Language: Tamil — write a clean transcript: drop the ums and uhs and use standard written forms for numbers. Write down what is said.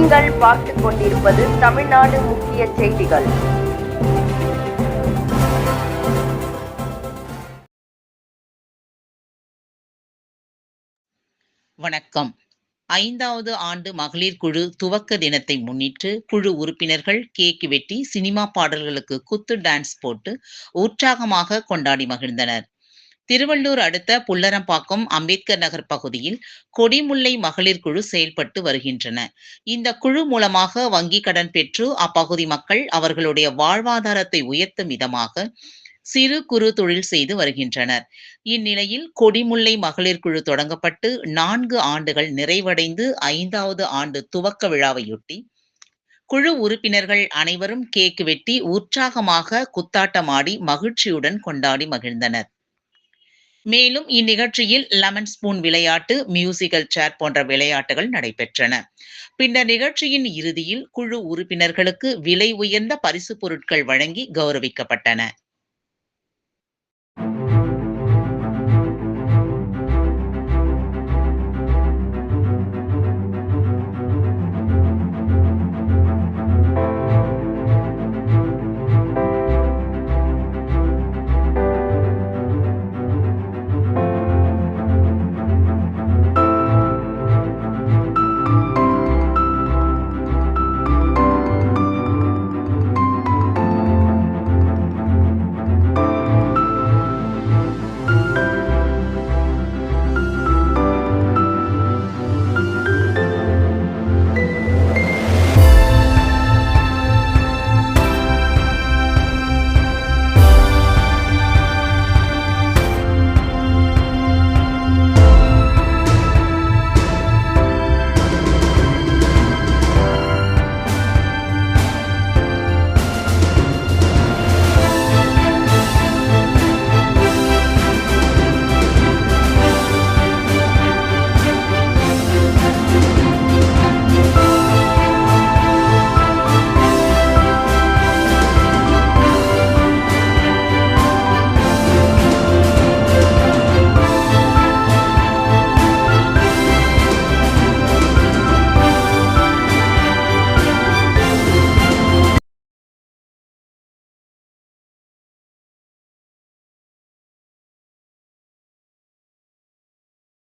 நீங்கள் பார்த்துக் கொண்டிருப்பது தமிழ்நாடு முக்கிய செய்திகள். வணக்கம். 5வது ஆண்டு மகளிர் குழு துவக்க தினத்தை முன்னிட்டு குழு உறுப்பினர்கள் கேக் வெட்டி, சினிமா பாடல்களுக்கு குத்து டான்ஸ் போட்டு உற்சாகமாக கொண்டாடி மகிழ்ந்தனர். திருவள்ளூர் அடுத்த புல்லரம்பாக்கம் அம்பேத்கர் நகர் பகுதியில் கொடிமுல்லை மகளிர் குழு செயல்பட்டு வருகின்றன. இந்த குழு மூலமாக வங்கிக் கடன் பெற்று அப்பகுதி மக்கள் அவர்களுடைய வாழ்வாதாரத்தை உயர்த்தும் விதமாக சிறு குறு தொழில் செய்து வருகின்றனர். இந்நிலையில் கொடிமுல்லை மகளிர் குழு தொடங்கப்பட்டு 4 ஆண்டுகள் நிறைவடைந்து 5வது ஆண்டு துவக்க விழாவையொட்டி குழு உறுப்பினர்கள் அனைவரும் கேக் வெட்டி உற்சாகமாக குத்தாட்டமாடி மகிழ்ச்சியுடன் கொண்டாடி மகிழ்ந்தனர். மேலும் இந்நிகழ்ச்சியில் லெமன் ஸ்பூன் விளையாட்டு, மியூசிக்கல் சேர் போன்ற விளையாட்டுகள் நடைபெற்றன. பின்னர் நிகழ்ச்சியின் இறுதியில் குழு உறுப்பினர்களுக்கு விலை உயர்ந்த பரிசுப் பொருட்கள் வழங்கி கௌரவிக்கப்பட்டன.